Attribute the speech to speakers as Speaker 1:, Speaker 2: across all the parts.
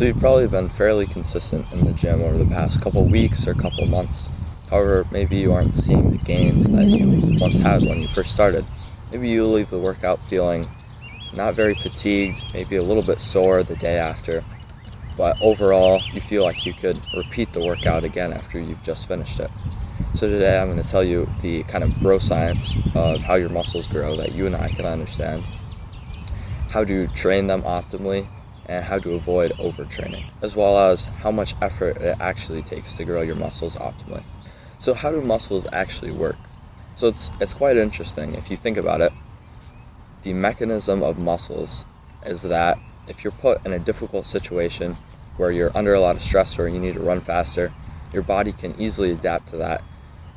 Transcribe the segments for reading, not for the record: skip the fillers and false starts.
Speaker 1: So you've probably been fairly consistent in the gym over the past couple weeks or couple months. However, maybe you aren't seeing the gains that you once had when you first started. Maybe you leave the workout feeling not very fatigued, maybe a little bit sore the day after, but overall you feel like you could repeat the workout again after you've just finished it. So today I'm going to tell you the kind of bro science of how your muscles grow that you and I can understand, how to train them optimally, and how to avoid overtraining, as well as how much effort it actually takes to grow your muscles optimally. So how do muscles actually work? So it's quite interesting if you think about it. The mechanism of muscles is that if you're put in a difficult situation where you're under a lot of stress or you need to run faster, your body can easily adapt to that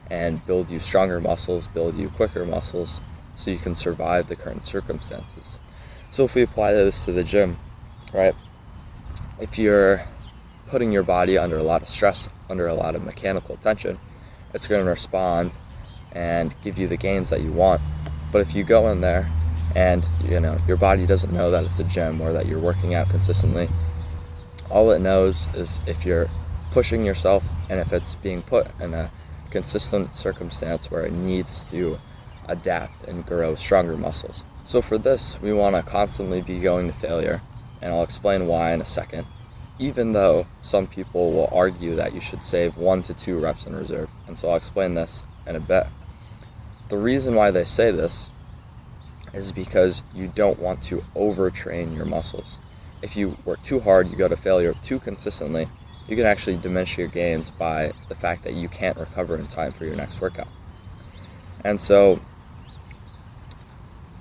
Speaker 1: and build you stronger muscles, build you quicker muscles, so you can survive the current circumstances. So if we apply this to the gym, right? If you're putting your body under a lot of stress, under a lot of mechanical tension, it's going to respond and give you the gains that you want. But if you go in there and your body doesn't know that it's a gym or that you're working out consistently, all it knows is if you're pushing yourself and if it's being put in a consistent circumstance where it needs to adapt and grow stronger muscles. So for this, we want to constantly be going to failure, and I'll explain why in a second, even though some people will argue that you should save 1 to 2 reps in reserve. And so I'll explain this in a bit. The reason why they say this is because you don't want to overtrain your muscles. If you work too hard, you go to failure too consistently, you can actually diminish your gains by the fact that you can't recover in time for your next workout. And so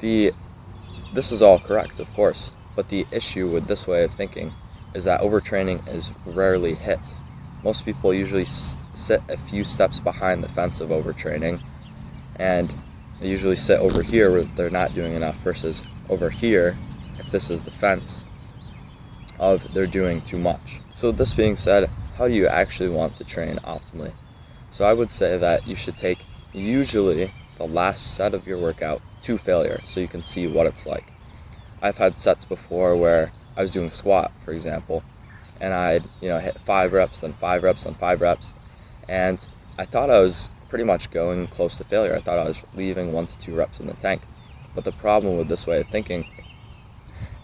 Speaker 1: this is all correct, of course, but the issue with this way of thinking is that overtraining is rarely hit. Most people usually sit a few steps behind the fence of overtraining, and they usually sit over here where they're not doing enough versus over here, if this is the fence, of they're doing too much. So this being said, how do you actually want to train optimally? So I would say that you should take usually the last set of your workout to failure so you can see what it's like. I've had sets before where I was doing squat, for example, and I'd hit 5 reps, then 5 reps, then 5 reps, and I thought I was pretty much going close to failure. I thought I was leaving 1 to 2 reps in the tank. But the problem with this way of thinking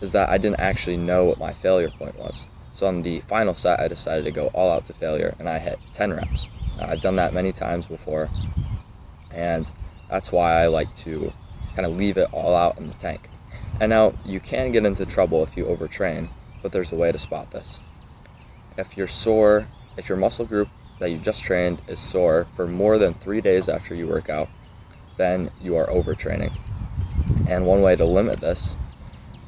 Speaker 1: is that I didn't actually know what my failure point was. So on the final set, I decided to go all out to failure, and I hit 10 reps. I've done that many times before, and that's why I like to kind of leave it all out in the tank. And now you can get into trouble if you overtrain, but there's a way to spot this. If you're sore, if your muscle group that you just trained is sore for more than 3 days after you work out, then you are overtraining. And one way to limit this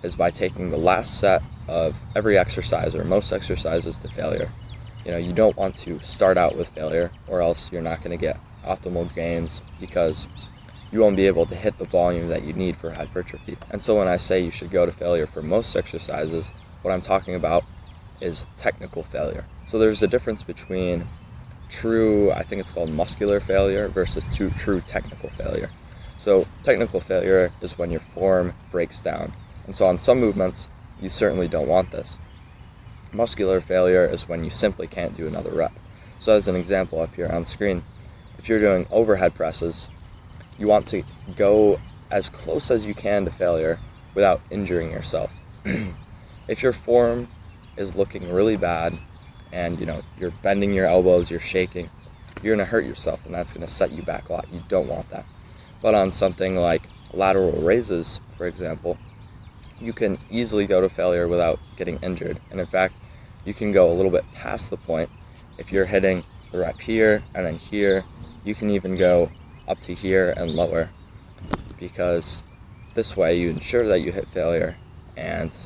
Speaker 1: is by taking the last set of every exercise or most exercises to failure. You don't want to start out with failure, or else you're not going to get optimal gains because you won't be able to hit the volume that you need for hypertrophy. And so when I say you should go to failure for most exercises, what I'm talking about is technical failure. So there's a difference between true, I think it's called muscular failure, versus true technical failure. So technical failure is when your form breaks down. And so on some movements, you certainly don't want this. Muscular failure is when you simply can't do another rep. So as an example up here on screen, if you're doing overhead presses, you want to go as close as you can to failure without injuring yourself. If your form is looking really bad and you're bending your elbows, you're shaking, you're going to hurt yourself, and that's going to set you back a lot. You don't want that. But on something like lateral raises, for example, you can easily go to failure without getting injured. And in fact, you can go a little bit past the point. If you're hitting the rep here and then here, you can even go up to here and lower, because this way you ensure that you hit failure and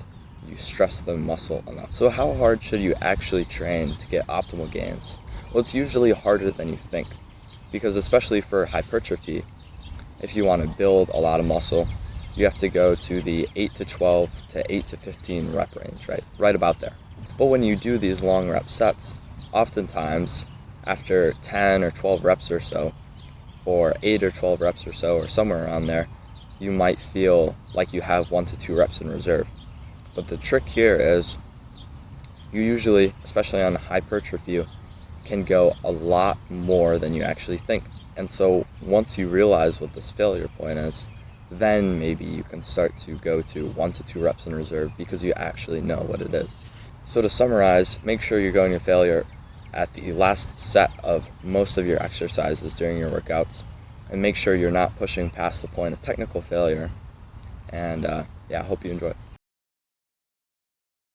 Speaker 1: you stress the muscle enough. So how hard should you actually train to get optimal gains? Well, it's usually harder than you think, because especially for hypertrophy, if you want to build a lot of muscle, you have to go to the 8 to 12 to 8 to 15 rep range, right about there. But when you do these long rep sets, oftentimes after 10 or 12 reps or so, or 8 or 12 reps or so, or somewhere around there, you might feel like you have 1 to 2 reps in reserve. But the trick here is you usually, especially on hypertrophy, can go a lot more than you actually think. And so once you realize what this failure point is, then maybe you can start to go to 1 to 2 reps in reserve because you actually know what it is. So to summarize, make sure you're going to failure at the last set of most of your exercises during your workouts, and make sure you're not pushing past the point of technical failure. And I hope you enjoy it.